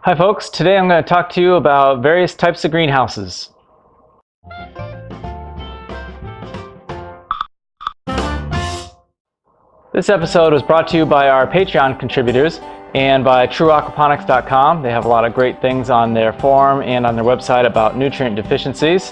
Hi folks, today I'm going to talk to you about various types of greenhouses. This episode was brought to you by our Patreon contributors and by trueaquaponics.com. They have a lot of great things on their forum and on their website about nutrient deficiencies.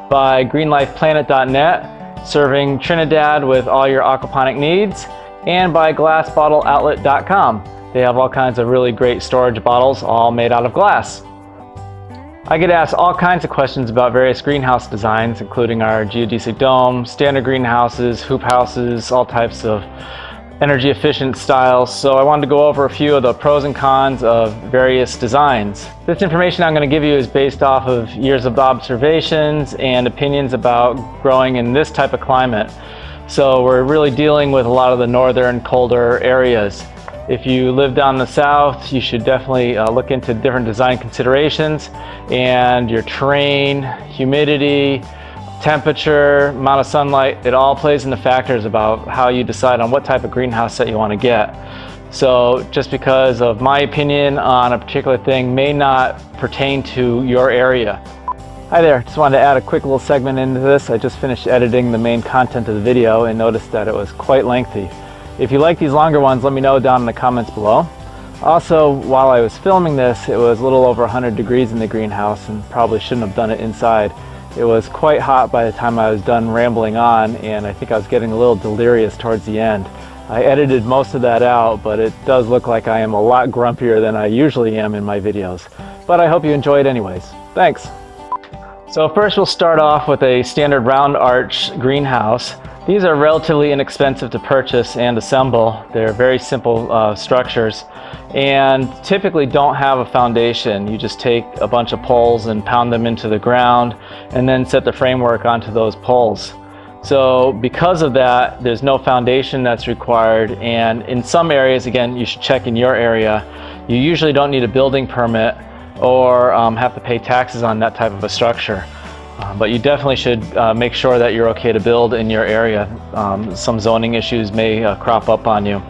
By greenlifeplanet.net, serving Trinidad with all your aquaponic needs. And by glassbottleoutlet.com. They have all kinds of really great storage bottles, all made out of glass. I get asked all kinds of questions about various greenhouse designs, including our geodesic dome, standard greenhouses, hoop houses, all types of energy efficient styles. So I wanted to go over a few of the pros and cons of various designs. This information I'm going to give you is based off of years of observations and opinions about growing in this type of climate. So we're really dealing with a lot of the northern, colder areas. If you live down the south, you should definitely look into different design considerations and your terrain, humidity, temperature, amount of sunlight. It all plays into factors about how you decide on what type of greenhouse that you want to get. So just because of my opinion on a particular thing may not pertain to your area. Hi there, just wanted to add a quick little segment into this. I just finished editing the main content of the video and noticed that it was quite lengthy. If you like these longer ones, let me know down in the comments below. Also, while I was filming this, it was a little over 100 degrees in the greenhouse and probably shouldn't have done it inside. It was quite hot by the time I was done rambling on, and I think I was getting a little delirious towards the end. I edited most of that out, but it does look like I am a lot grumpier than I usually am in my videos. But I hope you enjoy it anyways. Thanks! So first we'll start off with a standard round arch greenhouse. These are relatively inexpensive to purchase and assemble. They're very simple structures and typically don't have a foundation. You just take a bunch of poles and pound them into the ground and then set the framework onto those poles. So because of that, there's no foundation that's required, and in some areas, again, you should check in your area, you usually don't need a building permit or have to pay taxes on that type of a structure. But you definitely should make sure that you're okay to build in your area. Some zoning issues may crop up on you.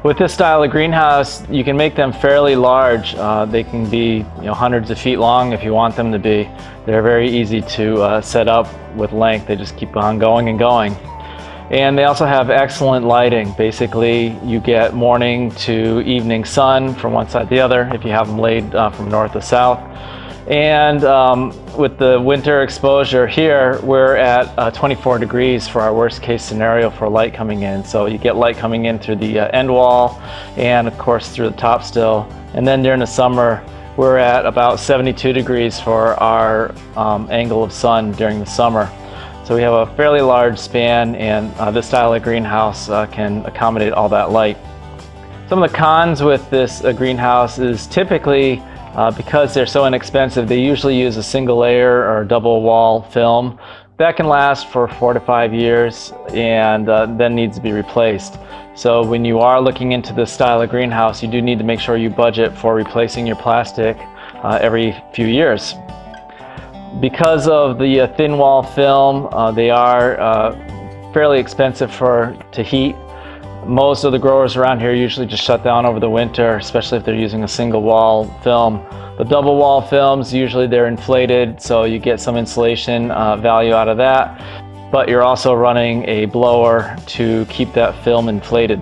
With this style of greenhouse, you can make them fairly large. They can be hundreds of feet long if you want them to be. They're very easy to set up with length. They just keep on going and going. And they also have excellent lighting. Basically, you get morning to evening sun from one side to the other if you have them laid from north to south. And with the winter exposure here, we're at 24 degrees for our worst case scenario for light coming in. So you get light coming in through the end wall and of course through the top still. And then during the summer, we're at about 72 degrees for our angle of sun during the summer. So we have a fairly large span, and this style of greenhouse can accommodate all that light. Some of the cons with this greenhouse is typically because they're so inexpensive, they usually use a single layer or double wall film. That can last for 4 to 5 years and then needs to be replaced. So when you are looking into this style of greenhouse, you do need to make sure you budget for replacing your plastic every few years. Because of the thin wall film, they are fairly expensive to heat. Most of the growers around here usually just shut down over the winter, especially if they're using a single wall film. The double wall films, usually they're inflated, so you get some insulation value out of that, but you're also running a blower to keep that film inflated.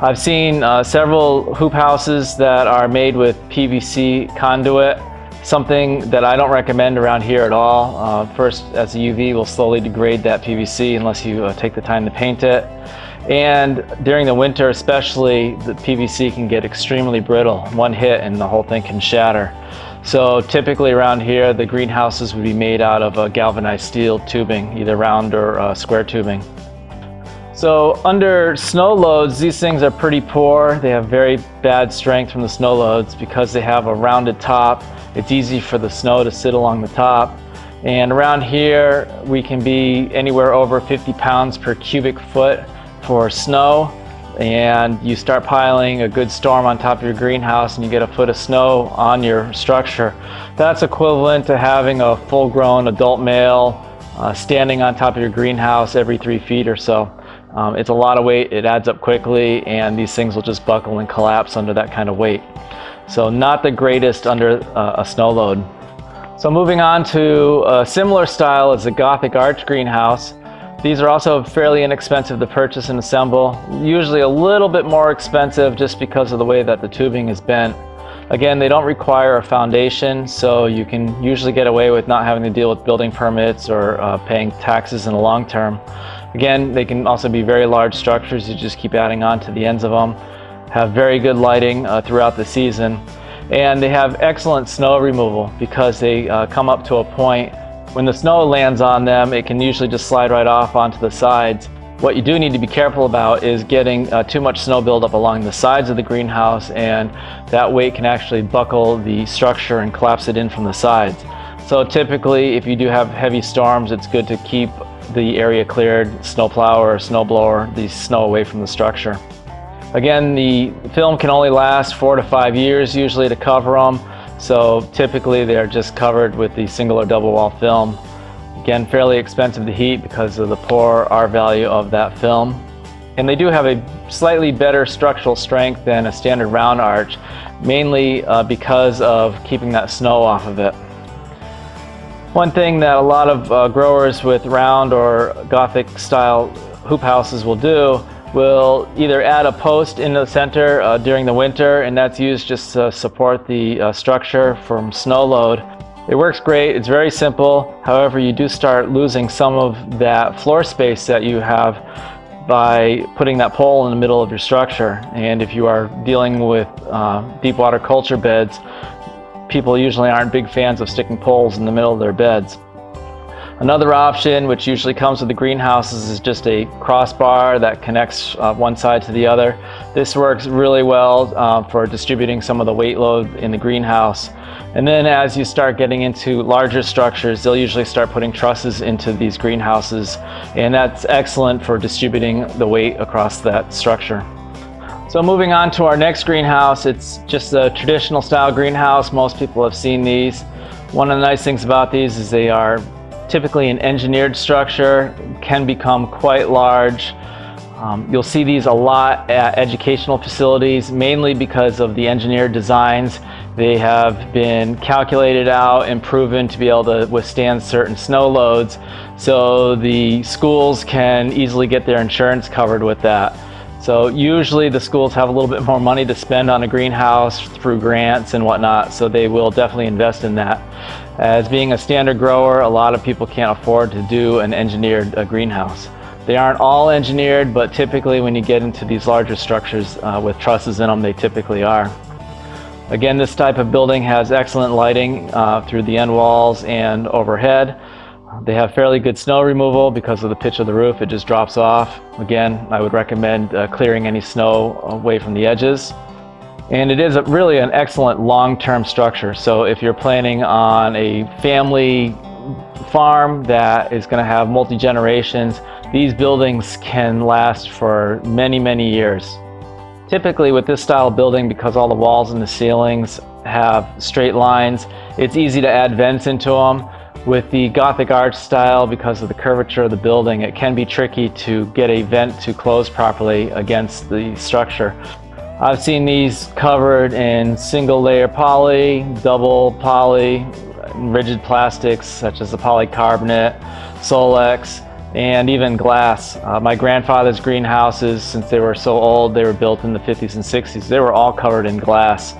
I've seen several hoop houses that are made with PVC conduit, something that I don't recommend around here at all. First, as the UV will slowly degrade that PVC unless you take the time to paint it. And during the winter especially, the PVC can get extremely brittle. One hit and the whole thing can shatter. So typically around here, the greenhouses would be made out of galvanized steel tubing, either round or square tubing. So under snow loads, these things are pretty poor. They have very bad strength from the snow loads because they have a rounded top. It's easy for the snow to sit along the top. And around here, we can be anywhere over 50 pounds per cubic foot for snow, and you start piling a good storm on top of your greenhouse and you get a foot of snow on your structure. That's equivalent to having a full-grown adult male standing on top of your greenhouse every 3 feet or so. It's a lot of weight, it adds up quickly, and these things will just buckle and collapse under that kind of weight. so not the greatest under a snow load. So moving on to a similar style as the Gothic arch greenhouse. These are also fairly inexpensive to purchase and assemble, usually a little bit more expensive just because of the way that the tubing is bent. Again, they don't require a foundation, so you can usually get away with not having to deal with building permits or paying taxes in the long term. Again, they can also be very large structures. You just keep adding on to the ends of them. Have very good lighting throughout the season. And they have excellent snow removal because they come up to a point when the snow lands on them, it can usually just slide right off onto the sides. What you do need to be careful about is getting too much snow buildup along the sides of the greenhouse, and that weight can actually buckle the structure and collapse it in from the sides. So typically, if you do have heavy storms, it's good to keep the area cleared, snowplow or snowblower the snow away from the structure. Again, the film can only last 4 to 5 years usually to cover them. So typically they're just covered with the single or double wall film. Again, fairly expensive to heat because of the poor R value of that film. And they do have a slightly better structural strength than a standard round arch, mainly because of keeping that snow off of it. One thing that a lot of growers with round or Gothic style hoop houses will do will either add a post in the center during the winter, and that's used just to support the structure from snow load. It works great, it's very simple. However, you do start losing some of that floor space that you have by putting that pole in the middle of your structure. And if you are dealing with deep water culture beds, people usually aren't big fans of sticking poles in the middle of their beds. Another option, which usually comes with the greenhouses, is just a crossbar that connects one side to the other. This works really well for distributing some of the weight load in the greenhouse. And then as you start getting into larger structures, they'll usually start putting trusses into these greenhouses, and that's excellent for distributing the weight across that structure. So moving on to our next greenhouse, it's just a traditional style greenhouse. Most people have seen these. One of the nice things about these is they are typically an engineered structure, can become quite large. You'll see these a lot at educational facilities, mainly because of the engineered designs. They have been calculated out and proven to be able to withstand certain snow loads, so the schools can easily get their insurance covered with that. So usually the schools have a little bit more money to spend on a greenhouse through grants and whatnot, so they will definitely invest in that. As being a standard grower, a lot of people can't afford to do an engineered greenhouse. They aren't all engineered, but typically when you get into these larger structures with trusses in them, they typically are. Again, this type of building has excellent lighting through the end walls and overhead. They have fairly good snow removal because of the pitch of the roof. It just drops off. Again, I would recommend clearing any snow away from the edges. And it is really an excellent long-term structure. So if you're planning on a family farm that is going to have multi-generations, these buildings can last for many, many years. Typically with this style of building, because all the walls and the ceilings have straight lines, it's easy to add vents into them. With the Gothic arch style, because of the curvature of the building, it can be tricky to get a vent to close properly against the structure. I've seen these covered in single layer poly, double poly, rigid plastics such as the polycarbonate, Solex, and even glass. My grandfather's greenhouses, since they were so old, they were built in the 50s and 60s, they were all covered in glass.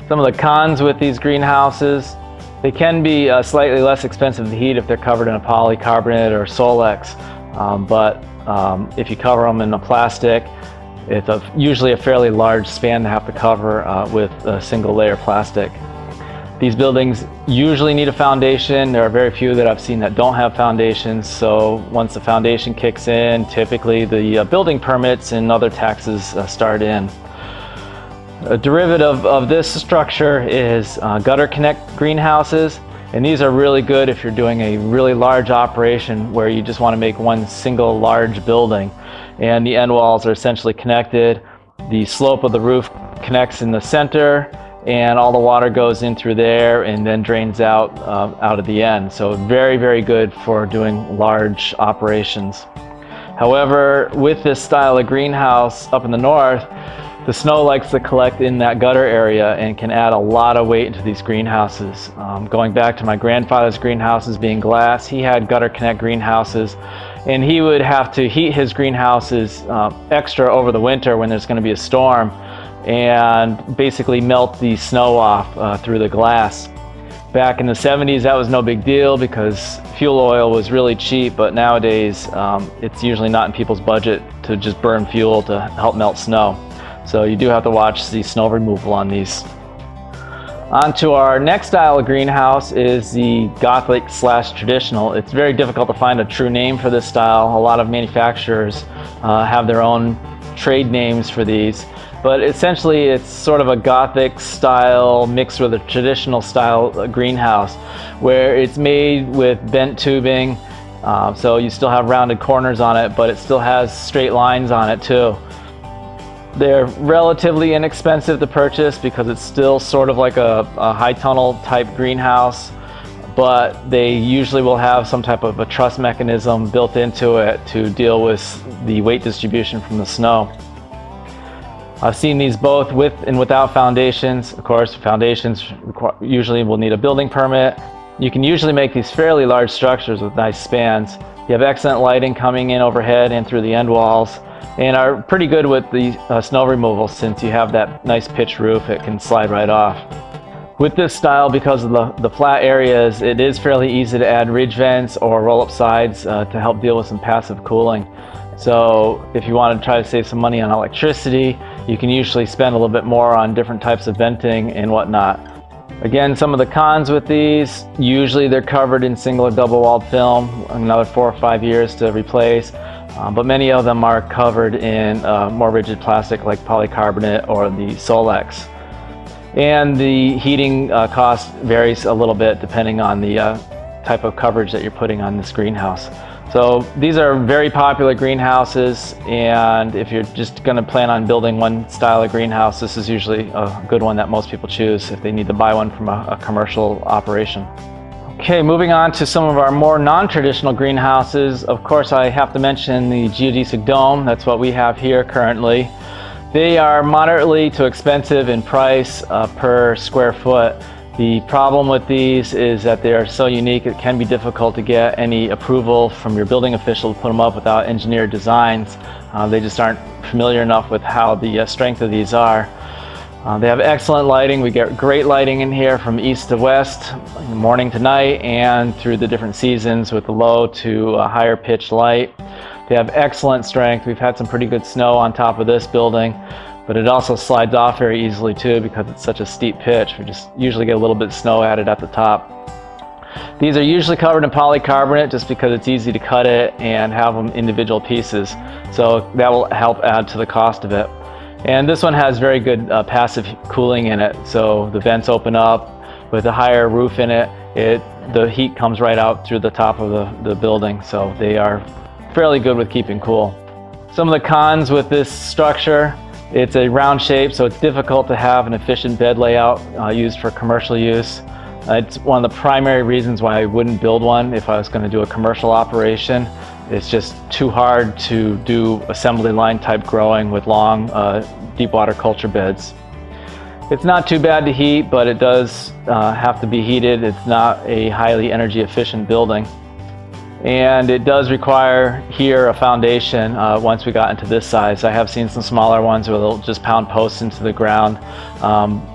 Some of the cons with these greenhouses: they can be slightly less expensive to heat if they're covered in a polycarbonate or Solex, but if you cover them in a plastic, it's usually a fairly large span to have to cover with a single layer plastic. These buildings usually need a foundation. There are very few that I've seen that don't have foundations, so once the foundation kicks in, typically the building permits and other taxes start in. A derivative of this structure is gutter connect greenhouses, and these are really good if you're doing a really large operation where you just want to make one single large building, and the end walls are essentially connected. The slope of the roof connects in the center, and all the water goes in through there and then drains out of the end. So very, very good for doing large operations. However, with this style of greenhouse up in the north, The snow likes to collect in that gutter area and can add a lot of weight into these greenhouses. Going back to my grandfather's greenhouses being glass, he had gutter connect greenhouses, and he would have to heat his greenhouses extra over the winter when there's going to be a storm, and basically melt the snow off through the glass. Back in the 70s, that was no big deal because fuel oil was really cheap, but nowadays it's usually not in people's budget to just burn fuel to help melt snow. So you do have to watch the snow removal on these. On to our next style of greenhouse is the Gothic/traditional. It's very difficult to find a true name for this style. A lot of manufacturers have their own trade names for these. But essentially it's sort of a Gothic style mixed with a traditional style greenhouse, where it's made with bent tubing, so you still have rounded corners on it, but it still has straight lines on it too. They're relatively inexpensive to purchase because it's still sort of like a high tunnel type greenhouse, but they usually will have some type of a truss mechanism built into it to deal with the weight distribution from the snow. I've seen these both with and without foundations. Of course, foundations usually will need a building permit. You can usually make these fairly large structures with nice spans. You have excellent lighting coming in overhead and through the end walls, and are pretty good with the snow removal since you have that nice pitched roof. It can slide right off. With this style, because of the flat areas, it is fairly easy to add ridge vents or roll-up sides to help deal with some passive cooling. So if you want to try to save some money on electricity, you can usually spend a little bit more on different types of venting and whatnot. Again, some of the cons with these, usually they're covered in single or double walled film, another 4 or 5 years to replace, but many of them are covered in more rigid plastic like polycarbonate or the Solex. And the heating cost varies a little bit depending on the type of coverage that you're putting on this greenhouse. So these are very popular greenhouses, and if you're just going to plan on building one style of greenhouse, this is usually a good one that most people choose if they need to buy one from a commercial operation. Okay, moving on to some of our more non-traditional greenhouses. Of course, I have to mention the geodesic dome. That's what we have here currently. They are moderately to expensive in price per square foot. The problem with these is that they are so unique, it can be difficult to get any approval from your building official to put them up without engineered designs. They just aren't familiar enough with how the strength of these are. They have excellent lighting. We get great lighting in here from east to west, morning to night, and through the different seasons with the low to higher pitched light. They have excellent strength. We've had some pretty good snow on top of this building, but it also slides off very easily too because it's such a steep pitch. We just usually get a little bit of snow added at the top. These are usually covered in polycarbonate just because it's easy to cut it and have them individual pieces. So that will help add to the cost of it. And this one has very good passive cooling in it. So the vents open up with a higher roof in it. The heat comes right out through the top of the building. So they are fairly good with keeping cool. Some of the cons with this structure: it's a round shape, so it's difficult to have an efficient bed layout used for commercial use. It's one of the primary reasons why I wouldn't build one if I was going to do a commercial operation. It's just too hard to do assembly line type growing with long deep water culture beds. It's not too bad to heat, but it does have to be heated. It's not a highly energy efficient building. And it does require here a foundation once we got into this size. I have seen some smaller ones where they'll just pound posts into the ground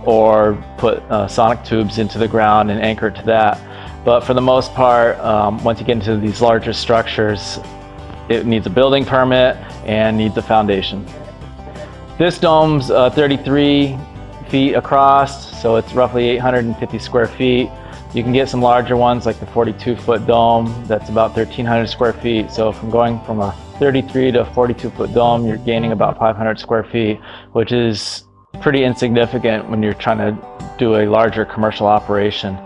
or put sonic tubes into the ground and anchor it to that. But for the most part, once you get into these larger structures, it needs a building permit and needs a foundation. This dome's 33 feet across, so it's roughly 850 square feet. You can get some larger ones like the 42-foot dome that's about 1,300 square feet. So from going from a 33 to a 42-foot dome, you're gaining about 500 square feet, which is pretty insignificant when you're trying to do a larger commercial operation.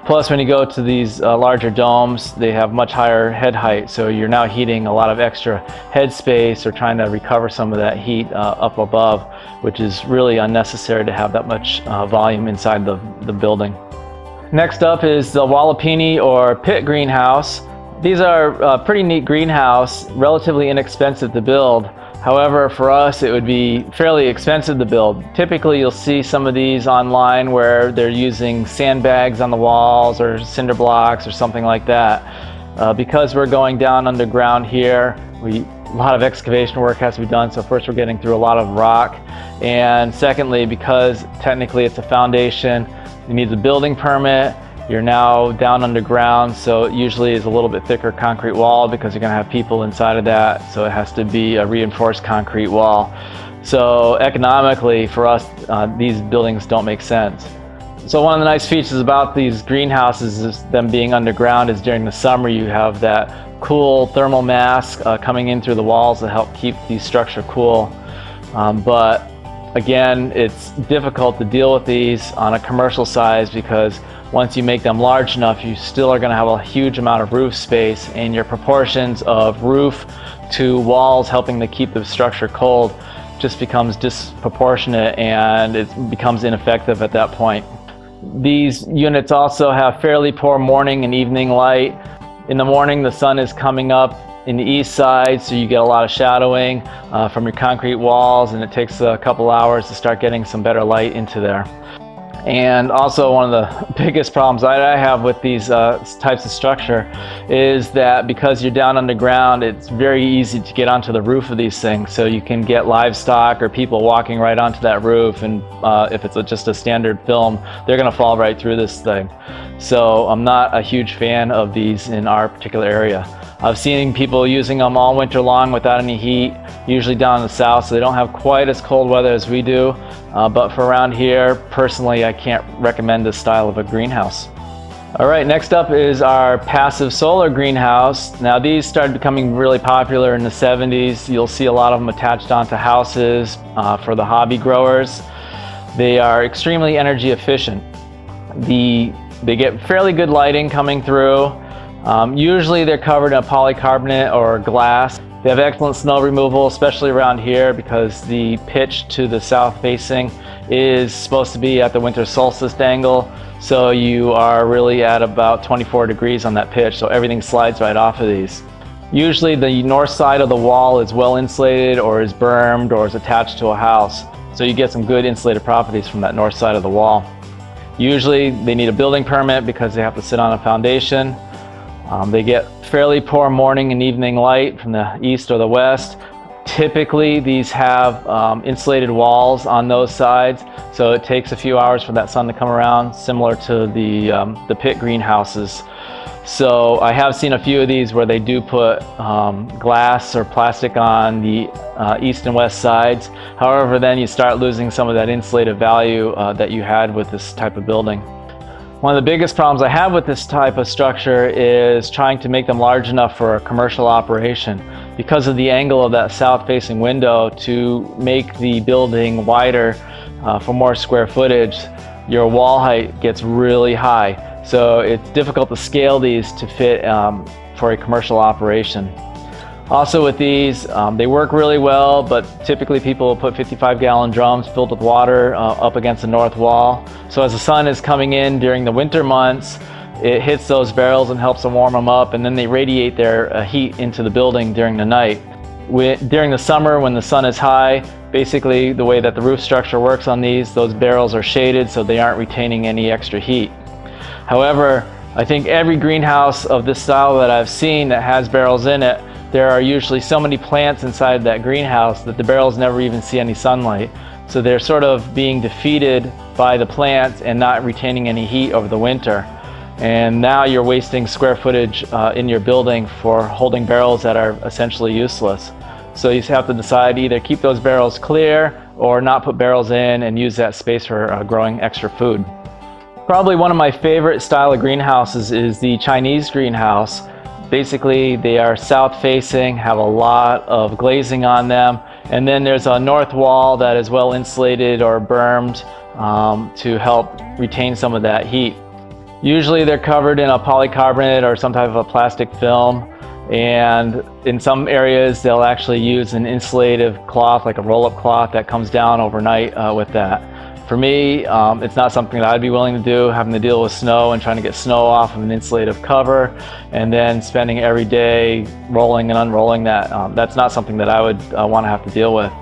Plus, when you go to these larger domes, they have much higher head height, so you're now heating a lot of extra head space or trying to recover some of that heat up above, which is really unnecessary to have that much volume inside the building. Next up is the Wallapini or pit greenhouse. These are a pretty neat greenhouse, relatively inexpensive to build. However, for us, it would be fairly expensive to build. Typically, you'll see some of these online where they're using sandbags on the walls or cinder blocks or something like that. Because we're going down underground here, a lot of excavation work has to be done. So first, we're getting through a lot of rock. And secondly, because technically it's a foundation, you need the building permit. You're now down underground, so it usually is a little bit thicker concrete wall because you're going to have people inside of that, so it has to be a reinforced concrete wall. So economically, for us, these buildings don't make sense. So one of the nice features about these greenhouses is them being underground is during the summer you have that cool thermal mass coming in through the walls to help keep the structure cool. But again, it's difficult to deal with these on a commercial size because once you make them large enough, you still are going to have a huge amount of roof space, and your proportions of roof to walls helping to keep the structure cold just becomes disproportionate, and it becomes ineffective at that point. These units also have fairly poor morning and evening light. In the morning, the sun is coming up in the east side, so you get a lot of shadowing from your concrete walls, and it takes a couple hours to start getting some better light into there. And also, one of the biggest problems I have with these types of structure is that because you're down underground, it's very easy to get onto the roof of these things. So you can get livestock or people walking right onto that roof, and if it's just a standard film, they're going to fall right through this thing. So I'm not a huge fan of these in our particular area. I've seen people using them all winter long without any heat, usually down in the south, so they don't have quite as cold weather as we do. But for around here, personally, I can't recommend this style of a greenhouse. All right, next up is our passive solar greenhouse. Now, these started becoming really popular in the 70s. You'll see a lot of them attached onto houses for the hobby growers. They are extremely energy efficient. They get fairly good lighting coming through. Usually they're covered in a polycarbonate or glass. They have excellent snow removal, especially around here because the pitch to the south facing is supposed to be at the winter solstice angle. So you are really at about 24 degrees on that pitch, so everything slides right off of these. Usually the north side of the wall is well insulated or is bermed or is attached to a house. So you get some good insulated properties from that north side of the wall. Usually they need a building permit because they have to sit on a foundation. They get fairly poor morning and evening light from the east or the west. Typically, these have insulated walls on those sides, so it takes a few hours for that sun to come around, similar to the pit greenhouses. So I have seen a few of these where they do put glass or plastic on the east and west sides. However, then you start losing some of that insulated value that you had with this type of building. One of the biggest problems I have with this type of structure is trying to make them large enough for a commercial operation. Because of the angle of that south-facing window, to make the building wider for more square footage, your wall height gets really high. So it's difficult to scale these to fit for a commercial operation. Also with these, they work really well, but typically people will put 55-gallon drums filled with water up against the north wall. So as the sun is coming in during the winter months, it hits those barrels and helps them warm them up, and then they radiate their heat into the building during the night. During the summer, when the sun is high, basically the way that the roof structure works on those barrels are shaded so they aren't retaining any extra heat. However, I think every greenhouse of this style that I've seen that has barrels in it, there are usually so many plants inside that greenhouse that the barrels never even see any sunlight. So they're sort of being defeated by the plants and not retaining any heat over the winter. And now you're wasting square footage in your building for holding barrels that are essentially useless. So you have to decide either keep those barrels clear or not put barrels in and use that space for growing extra food. Probably one of my favorite style of greenhouses is the Chinese greenhouse. Basically, they are south-facing, have a lot of glazing on them, and then there's a north wall that is well insulated or bermed to help retain some of that heat. Usually they're covered in a polycarbonate or some type of a plastic film, and in some areas they'll actually use an insulative cloth, like a roll-up cloth that comes down overnight with that. For me, it's not something that I'd be willing to do, having to deal with snow and trying to get snow off of an insulative cover and then spending every day rolling and unrolling that. That's not something that I would want to have to deal with.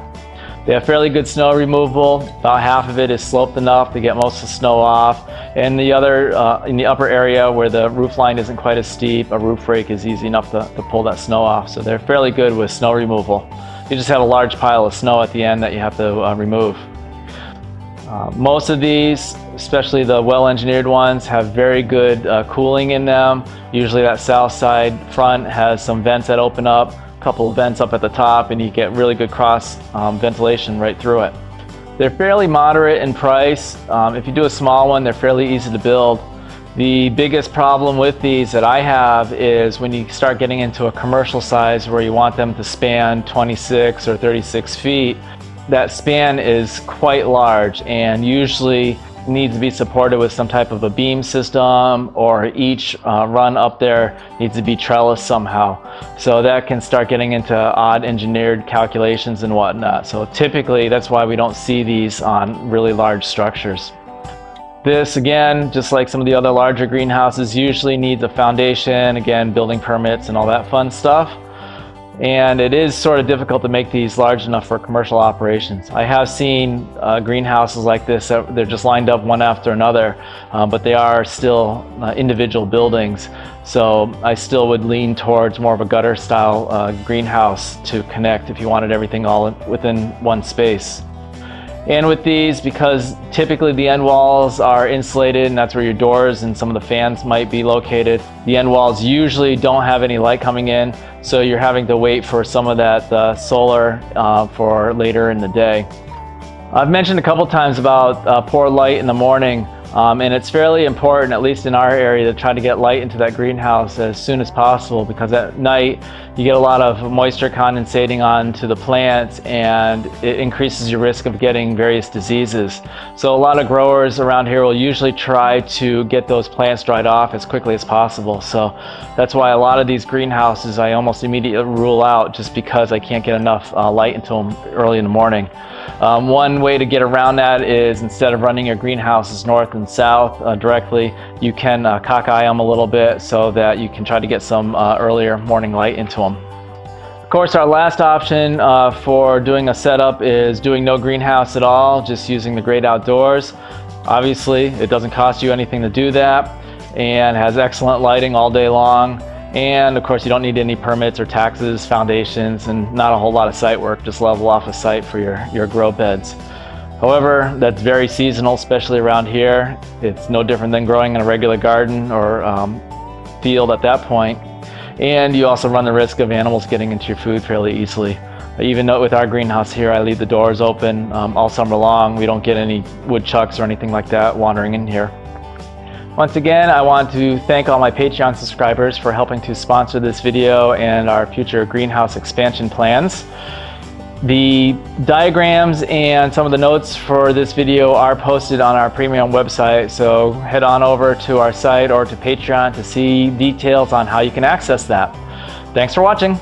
They have fairly good snow removal. About half of it is sloped enough to get most of the snow off. And the other, in the upper area where the roof line isn't quite as steep, a roof rake is easy enough to pull that snow off. So they're fairly good with snow removal. You just have a large pile of snow at the end that you have to remove. Most of these, especially the well-engineered ones, have very good cooling in them. Usually that south side front has some vents that open up, a couple of vents up at the top, and you get really good cross ventilation right through it. They're fairly moderate in price. If you do a small one, they're fairly easy to build. The biggest problem with these that I have is when you start getting into a commercial size where you want them to span 26 or 36 feet, that span is quite large and usually needs to be supported with some type of a beam system, or each run up there needs to be trellised somehow. So that can start getting into odd engineered calculations and whatnot. So typically that's why we don't see these on really large structures. This, again, just like some of the other larger greenhouses, usually needs a foundation, again, building permits and all that fun stuff. And it is sort of difficult to make these large enough for commercial operations. I have seen greenhouses like this that they're just lined up one after another, but they are still individual buildings. So I still would lean towards more of a gutter style greenhouse to connect if you wanted everything all within one space. And with these, because typically the end walls are insulated and that's where your doors and some of the fans might be located, the end walls usually don't have any light coming in, so you're having to wait for some of that solar for later in the day. I've mentioned a couple times about poor light in the morning, and it's fairly important, at least in our area, to try to get light into that greenhouse as soon as possible, because at night you get a lot of moisture condensating onto the plants and it increases your risk of getting various diseases. So a lot of growers around here will usually try to get those plants dried off as quickly as possible. So that's why a lot of these greenhouses I almost immediately rule out, just because I can't get enough light into them early in the morning. One way to get around that is, instead of running your greenhouses north and south directly, you can cockeye them a little bit so that you can try to get some earlier morning light into them. Of course, our last option for doing a setup is doing no greenhouse at all, just using the great outdoors. Obviously, it doesn't cost you anything to do that and has excellent lighting all day long. And of course, you don't need any permits or taxes, foundations, and not a whole lot of site work. Just level off a site for your grow beds. However, that's very seasonal, especially around here. It's no different than growing in a regular garden or field at that point. And you also run the risk of animals getting into your food fairly easily. Even though with our greenhouse here, I leave the doors open all summer long. We don't get any woodchucks or anything like that wandering in here. Once again, I want to thank all my Patreon subscribers for helping to sponsor this video and our future greenhouse expansion plans. The diagrams and some of the notes for this video are posted on our premium website, so head on over to our site or to Patreon to see details on how you can access that. Thanks for watching.